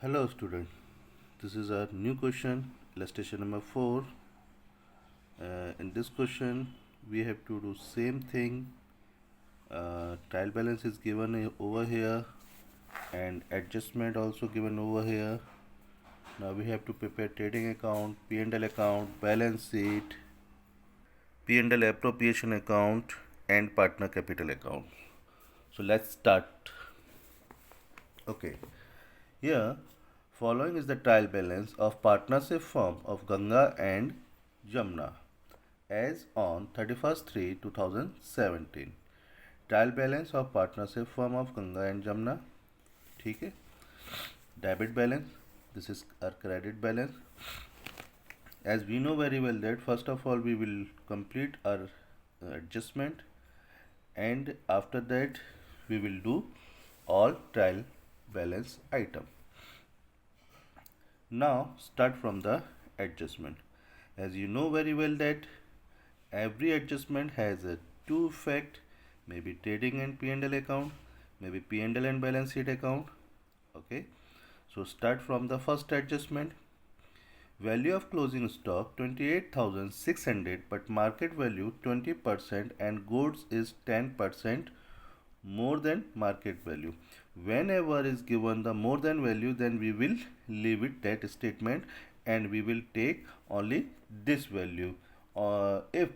Hello student, this is our new question, illustration number 4. In this question we have to do same thing. Trial balance is given over here and adjustment also given over here. Now we have to prepare trading account, P&L account, balance sheet, P&L appropriation account and partner capital account. So let's start. Okay. Here, following is the trial balance of partnership firm of Ganga and Jamna as on 31st 3 2017. Trial balance of partnership firm of Ganga and Jamna. ठीक है. Debit balance. This is our credit balance. As we know very well that first of all we will complete our adjustment, and after that we will do all trial balance item. Now start from the adjustment. As you know very well that every adjustment has a two effect, maybe trading and P&L account, maybe P&L and balance sheet account. Okay, so start from the first adjustment. Value of closing stock 28,600 but market value 20% and goods is 10% more than market value. Whenever is given the more than value, then we will leave it that statement and we will take only this value. If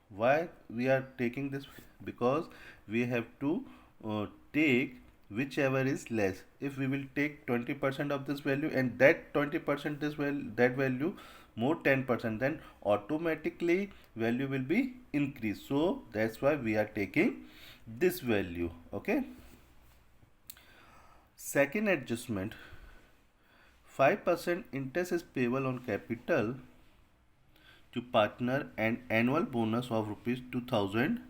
why we are taking this, because we have to take whichever is less. If we will take 20% of this value and that 20% that value more 10%, then automatically value will be increased. So that's why we are taking this value. Okay, second adjustment, 5% interest is payable on capital to partner and annual bonus of rupees 2000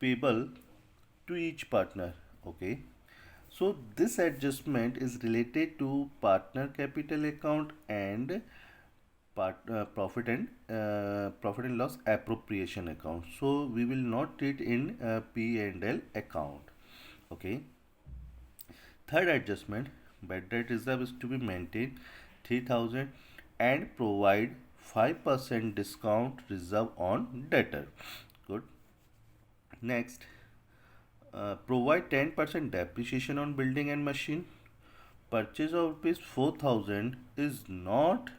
payable to each partner. Okay, so this adjustment is related to partner capital account and profit and loss appropriation account. So we will not treat in P&L account. Okay, third adjustment, bad debt reserve is to be maintained 3000 and provide 5% discount reserve on debtor. Good. Next, provide 10% depreciation on building and machine. Purchase of rupees 4000 is not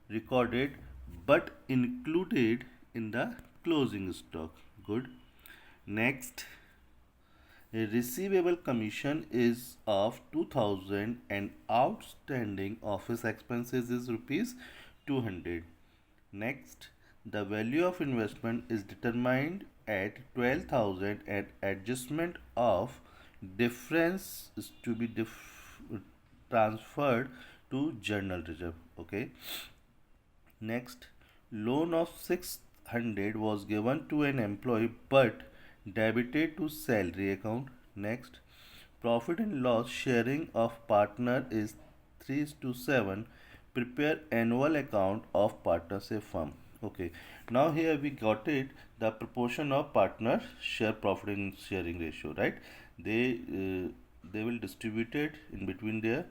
recorded but included in the closing stock. Good. Next, a receivable commission is of 2000 and outstanding office expenses is rupees 200. Next, the value of investment is determined at 12,000 and adjustment of difference is to be transferred to general reserve. Okay. Next, loan of 600 was given to an employee but debited to salary account. Next, profit and loss sharing of partner is 3:7. Prepare annual account of partnership firm. Okay, now here we got it, the proportion of partner share profit and sharing ratio, right? They will distribute it in between their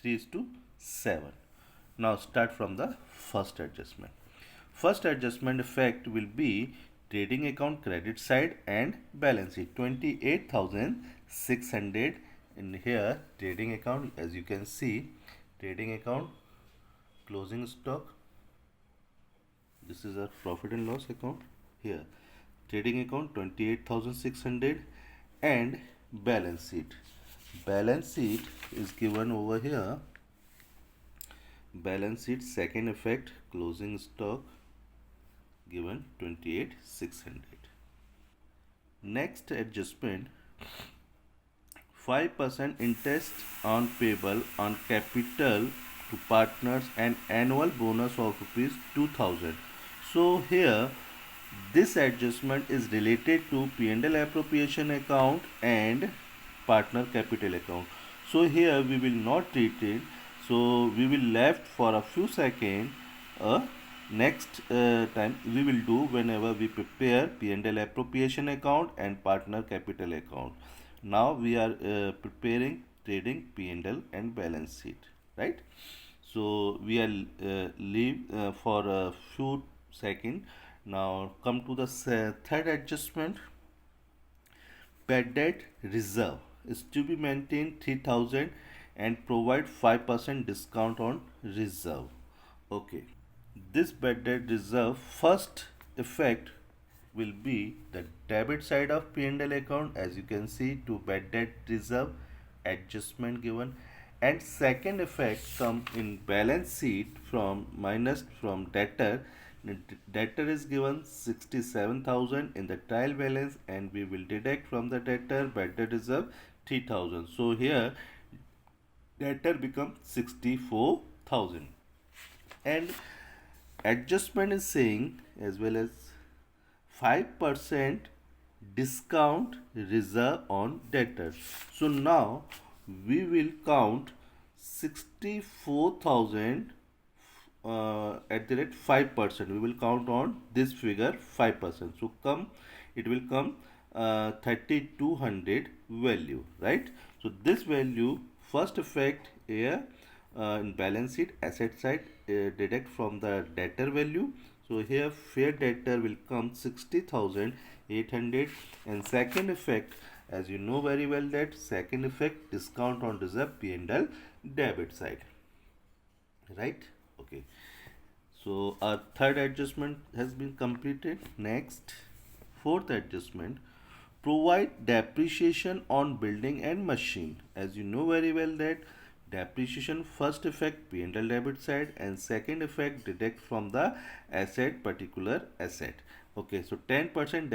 3:7. Now start from the first adjustment. First adjustment effect will be trading account credit side and balance sheet 28,600. In here trading account, as you can see, trading account closing stock, this is our profit and loss account. Here trading account 28,600 and balance sheet is given over here. Balance sheet second effect closing stock given 28,600. Next adjustment, 5% interest on payable on capital to partners and annual bonus of rupees 2000. So here this adjustment is related to P&L appropriation account and partner capital account. So here we will not treat it. So we will left for a few seconds. Next time we will do whenever we prepare P&L appropriation account and partner capital account. Now we are preparing trading P&L and balance sheet, right? So we are leave for a few seconds. Now come to the third adjustment. Bad debt reserve is to be maintained 3000 and provide 5% discount on reserve. Okay. This bad debt reserve first effect will be the debit side of P&L account, as you can see, to bad debt reserve adjustment given, and second effect come in balance sheet from minus from debtor. Debtor is given 67,000 in the trial balance, and we will deduct from the debtor bad debt reserve 3,000. So here debtor becomes 64,000, and adjustment is saying as well as 5% discount reserve on debtors. So now we will count 64,000 at the rate 5%. We will count on this figure 5%. So it will come 3200 value, right? So this value first effect here in balance sheet asset side deduct from the debtor value. So here fair debtor will come 60,800, and second effect, as you know very well, that second effect discount on reserve P&L debit side, right? Okay, so our third adjustment has been completed. Next, fourth adjustment, provide depreciation on building and machine. As you know very well that depreciation first effect P&L debit side, and second effect deduct from the asset particular asset. Okay, so 10%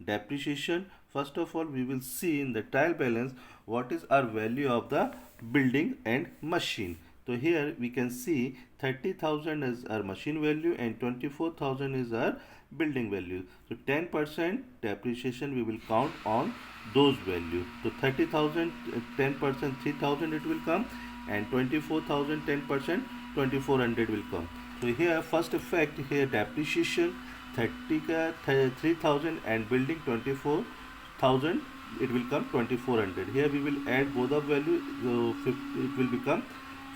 depreciation first of all we will see in the trial balance what is our value of the building and machine. So here we can see 30,000 is our machine value and 24,000 is our building value. So 10% depreciation we will count on those values. So 30,000 10% 3,000 it will come, and 24,000 10% 2400 will come. So here first effect here depreciation 3,000 and building 24,000, it will come 2400. Here we will add both of value, so it will become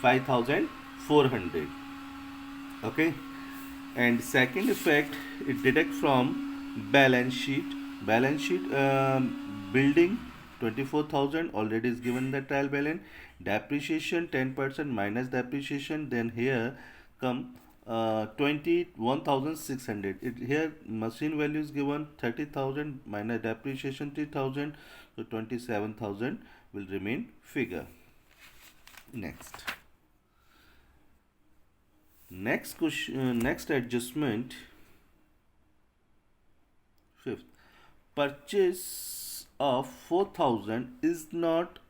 5,400. Okay, and second effect it deduct from balance sheet. Building 24,000 already is given the trial balance. Depreciation 10% minus depreciation, then here come 21,600. Here machine value is given 30,000 minus depreciation 3,000, so 27,000 will remain figure. Next question, next adjustment. Fifth, purchase of 4,000 is not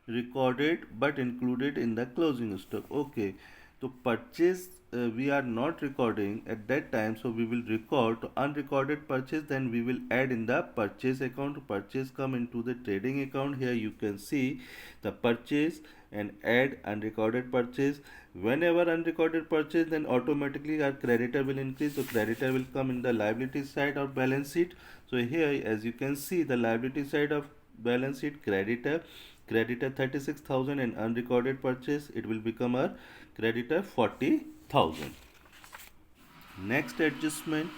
recorded but included in the closing stock. Okay, so purchase we are not recording at that time, so we will record unrecorded purchase, then we will add in the purchase account. Purchase come into the trading account. Here you can see the purchase and add unrecorded purchase. Whenever unrecorded purchase, then automatically our creditor will increase, so creditor will come in the liability side of balance sheet. So here as you can see the liability side of balance sheet, creditor 36,000 and unrecorded purchase, it will become a creditor 40,000. Next adjustment,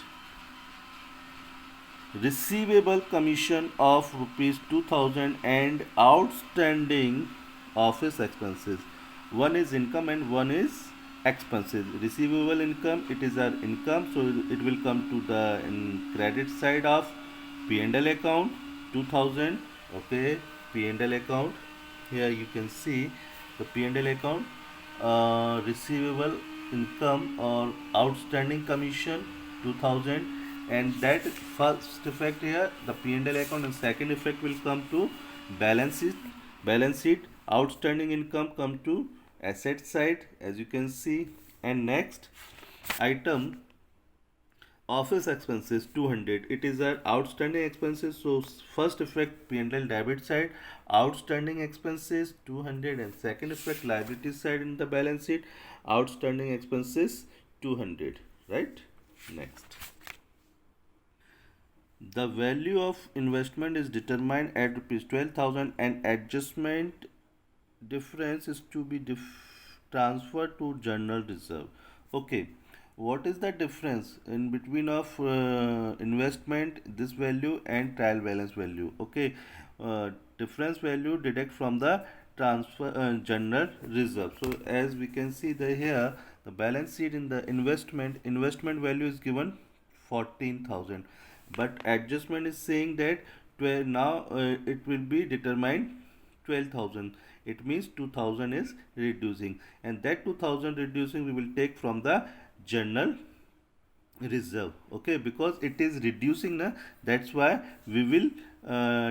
receivable commission of rupees 2,000 and outstanding office expenses. One is income and one is expenses. Receivable income, it is our income, so it will come to the credit side of P&L account 2,000. Okay, P&L account, here you can see the P&L account, receivable income or outstanding commission 2,000, and that first effect here the P&L account, and second effect will come to balance sheet. Outstanding income come to asset side, as you can see. And next item, office expenses 200, it is our outstanding expenses, so first effect P&L debit side outstanding expenses 200, and second effect liability side in the balance sheet outstanding expenses 200, right? The value of investment is determined at rupees 12,000 and adjustment difference is to be transferred to general reserve. Okay, what is the difference in between of investment this value and trial balance value? Okay, difference value deduct from the transfer general reserve. So as we can see the here the balance sheet in the investment value is given 14,000, but adjustment is saying that 12 now it will be determined 12,000. It means 2,000 is reducing, and that 2,000 reducing we will take from the general reserve. Okay, because it is reducing na, that's why we will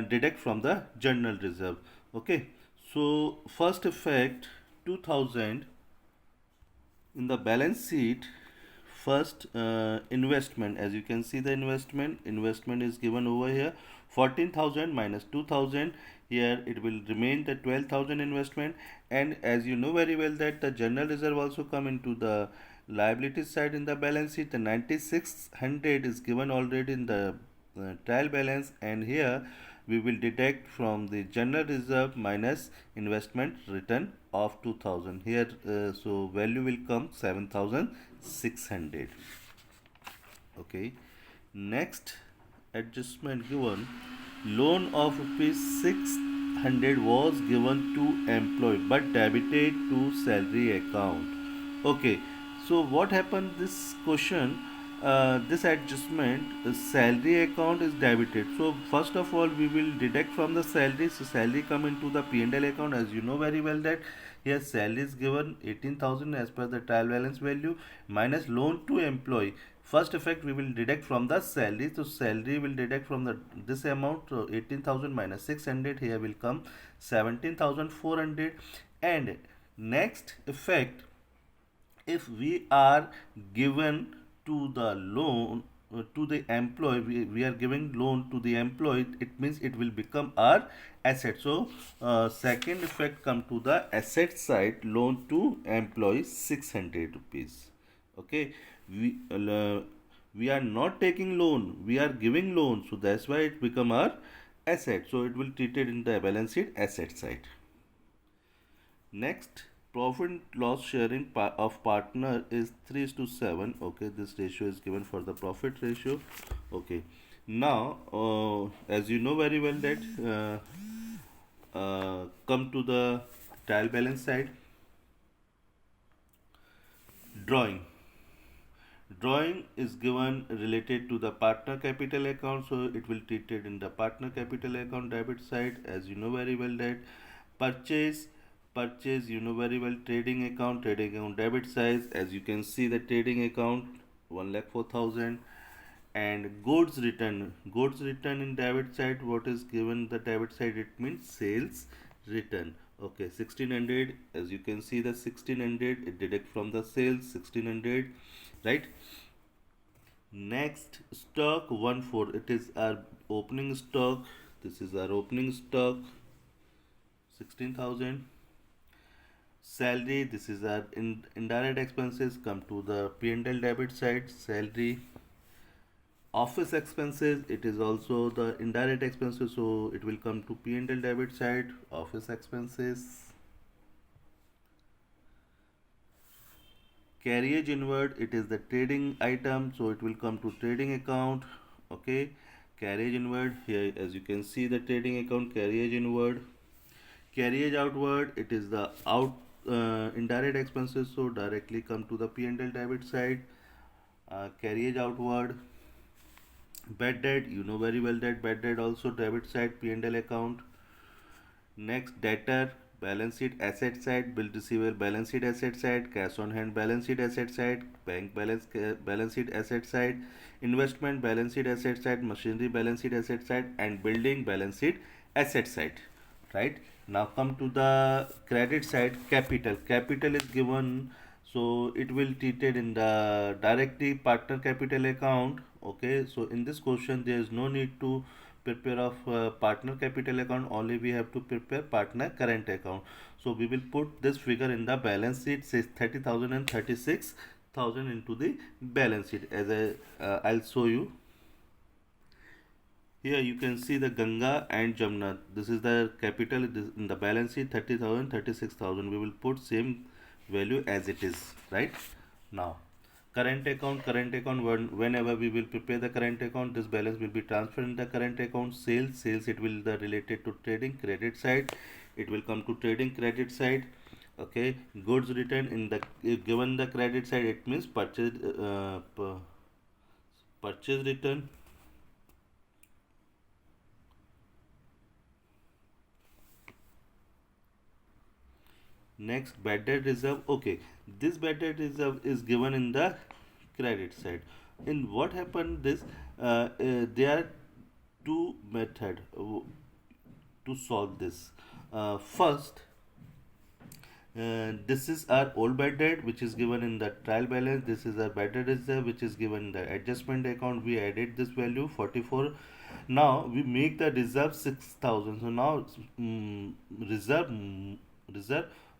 deduct from the general reserve. Okay, so first effect 2,000 in the balance sheet. First investment, as you can see the investment is given over here 14,000 minus 2,000. Here it will remain the 12,000 investment, and as you know very well that the general reserve also come into the liability side in the balance sheet. The 9600 is given already in the trial balance, and here we will deduct from the general reserve minus investment return of 2,000 here. So value will come 7,600. Okay, next adjustment given, loan of rupees 600 was given to employee but debited to salary account. Okay, so what happened this question, this adjustment, the salary account is debited. So first of all we will deduct from the salary. So salary come into the P&L account. As you know very well that here salary is given 18,000 as per the trial balance value minus loan to employee. First effect we will deduct from the salary. So salary will deduct from the this amount. So 18,000 minus 600, here will come 17,400. And next effect, if we are given to the loan to the employee, we are giving loan to the employee, it means it will become our asset. So second effect come to the asset side, loan to employee 600 rupees. Okay, we are not taking loan, we are giving loan, so that's why it become our asset. So it will treated in the balance sheet asset side. Next, profit and loss sharing of partner is 3:7. Okay, this ratio is given for the profit ratio. Okay, now as you know very well that come to the trial balance side. Drawing is given related to the partner capital account, so it will treated in the partner capital account debit side. As you know very well that purchase you know very well, trading account debit side. As you can see the trading account 1,04,000. And goods return in debit side, what is given the debit side, it means sales return. Okay, 1,600, as you can see the 1,600 it deduct from the sales 1,600, right? Next, stock 1,4, it is our opening stock. This is our opening stock 16,000. Salary, this is our indirect expenses, come to the P&L debit side, salary. Office expenses, it is also the indirect expenses, so it will come to P&L debit side, office expenses. Carriage inward, it is the trading item, so it will come to trading account. Okay, carriage inward, here as you can see the trading account, carriage inward. Carriage outward, it is the indirect expenses, so directly come to the P&L debit side. Carriage outward. Bad debt, you know very well that bad debt also debit side P&L account. Next, debtor, balance sheet asset side, bill receivable balance sheet asset side, cash on hand balance sheet asset side, bank balance sheet asset side, investment balance sheet asset side, machinery balance sheet asset side, and building balance sheet asset side. Right, now come to the credit side, capital is given, so it will treated in the directly partner capital account. Okay, so in this question there is no need to prepare of partner capital account, only we have to prepare partner current account. So we will put this figure in the balance sheet, says 30,000 and 36,000 into the balance sheet. As I'll show you. Here you can see the Ganga and Jamna. This is the capital in the balance sheet, 30,000, 36,000. We will put same value as it is, right? Now, current account, whenever we will prepare the current account, this balance will be transferred in the current account. Sales, it will be related to trading, credit side. It will come to trading, credit side. Okay, goods return in the given the credit side, it means purchase return. Next, bad debt reserve. Okay, this bad debt reserve is given in the credit side. In what happened, this there are two method to solve this. First, this is our old bad debt which is given in the trial balance. This is our bad debt reserve which is given in the adjustment account. We added this value 44. Now we make the reserve 6,000. So now reserve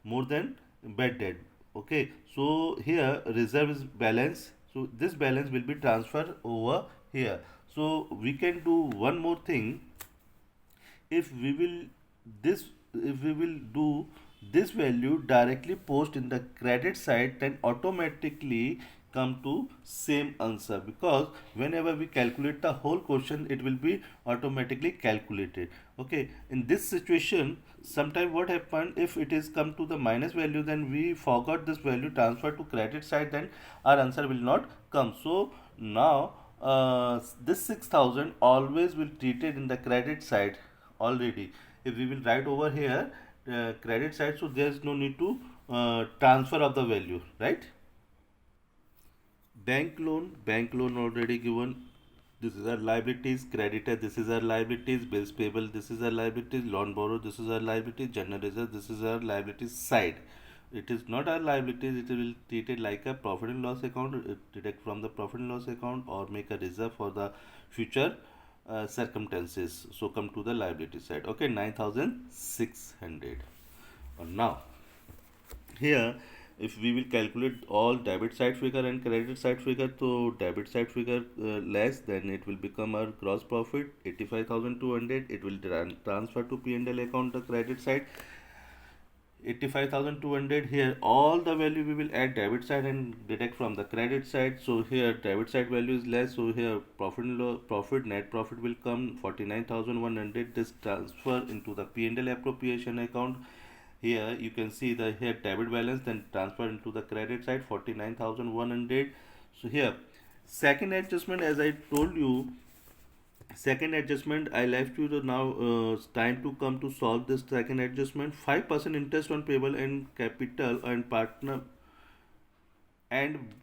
more than bad debt. Okay, so here reserve is balance. So this balance will be transferred over here. So we can do one more thing. if we will if we will do this value directly post in the credit side, then automatically come to same answer, because whenever we calculate the whole question, it will be automatically calculated. Okay, in this situation, sometime what happened, if it is come to the minus value, then we forgot this value transfer to credit side, then our answer will not come. So now this 6,000 always will treated in the credit side already. If we will write over here credit side, so there is no need to transfer of the value, right? Bank loan already given. This is our liabilities. Creditor, this is our liabilities. Bills payable, this is our liabilities. Loan borrow, this is our liabilities. General reserve, this is our liabilities side. It is not our liabilities. It will treat it like a profit and loss account. Deduct from the profit and loss account, or make a reserve for the future circumstances. So come to the liability side. Okay, 9,600. Now here, if we will calculate all debit side figure and credit side figure, so debit side figure less, then it will become our gross profit 85,200. It will transfer to P&L account the credit side 85,200. Here all the value we will add debit side and deduct from the credit side. So here debit side value is less, so here net profit will come 49,100. This transfer into the P&L appropriation account. Here you can see the here debit balance, then transfer into the credit side 49,100. So here second adjustment, as I told you, second adjustment I left you the now time to come to solve this second adjustment. 5% interest on payable and capital and partner, and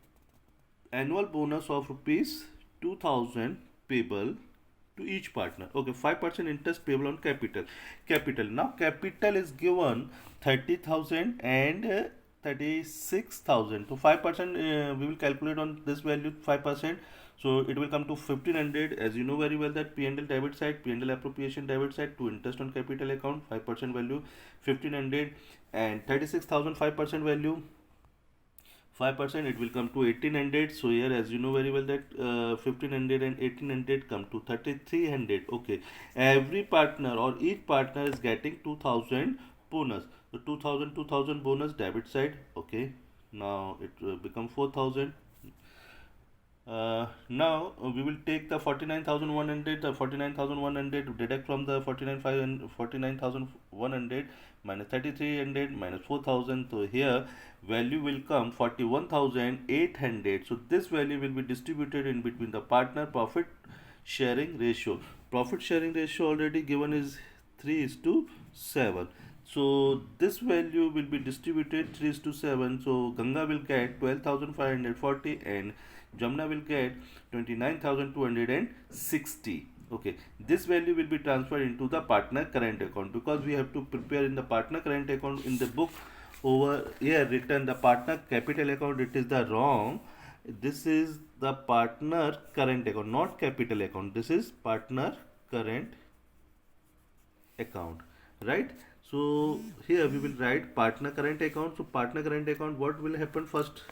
annual bonus of rupees 2,000 payable to each partner. Okay, 5% interest payable on capital. Now capital is given 30,000 and 36,000. So 5% we will calculate on this value 5%. So it will come to 1,500. As you know very well that P&L debit side, P&L appropriation debit side to interest on capital account, 5% value 1,500, and 36,000 5% value 5%, it will come to 1,800. So here, as you know very well that 1,500 and 1,800 come to 3,300. Okay, every partner or each partner is getting 2,000 bonus. So 2,000 bonus debit side. Okay, now it will become 4,000. Now we will take the 49,100. The 49,100 deduct from the 49,100 minus 3,300 minus 4,000. So here value will come 41,800. So this value will be distributed in between the partner. Profit sharing ratio. Profit sharing ratio already given is 3:7. So this value will be distributed 3:7. So Ganga will get 12,540 and Jamna will get 29,260. Okay, this value will be transferred into the partner current account, because we have to prepare in the partner current account. In the book over here written the partner capital account, it is the wrong. This is the partner current account, not capital account. This is partner current account, right? So here we will write partner current account. So partner current account, what will happen first?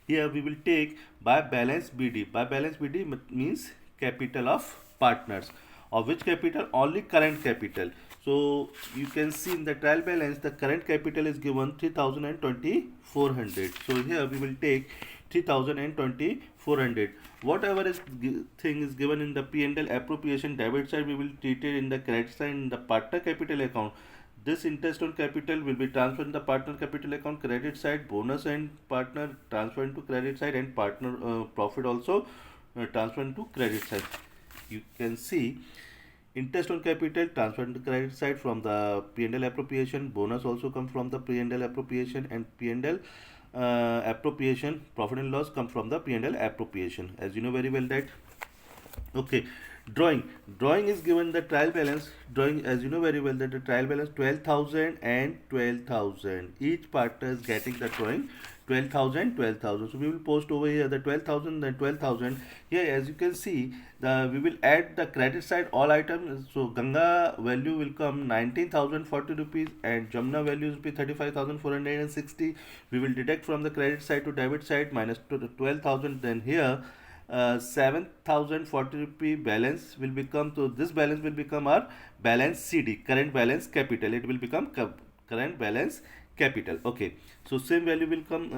Here we will take by balance BD. By balance BD means capital of partners. Of which capital? Only current capital. So you can see in the trial balance the current capital is given 3,02400. So here we will take 3,02400. Whatever thing is given in the P&L appropriation debit side, we will treat it in the credit side in the partner capital account. This interest on capital will be transferred in the partner capital account credit side, bonus and partner transferred to credit side, and partner profit also transferred to credit side. You can see interest on capital transferred to credit side from the P&L appropriation, bonus also comes from the P&L appropriation, and P&L appropriation, profit and loss come from the P&L appropriation, as you know very well that. Okay, drawing is given the trial balance. Drawing, as you know very well that the trial balance 12,000 and 12,000. Each partner is getting the drawing 12,000, 12,000. So we will post over here the 12,000 and 12,000. Here, as you can see, we will add the credit side all items. So Ganga value will come 19,040 rupees and Jamna value will be 35,460. We will deduct from the credit side to debit side minus 12,000. Then here 7,040 rupee balance will become, so this balance will become our balance CD, current balance capital. It will become current balance capital. Okay, so same value will come,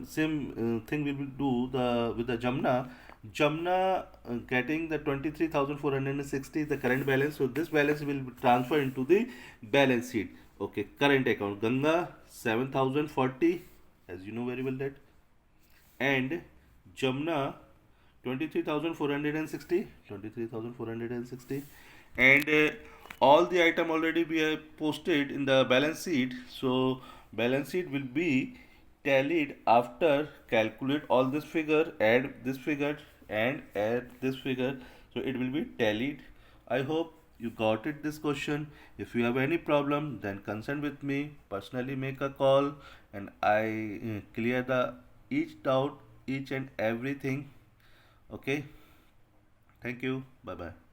same thing we will do with the Jamna getting the 23,460 the current balance. So this balance will transfer into the balance sheet. Okay, current account. Ganga 7,040, as you know very well that, and Jamna 23,460, and all the item already we have posted in the balance sheet. So balance sheet will be tallied after calculate all this figure, add this figure and add this figure, so it will be tallied. I hope you got it this question. If you have any problem, then consult with me, personally make a call, and I clear the each doubt, each and everything. Okay, thank you, bye bye.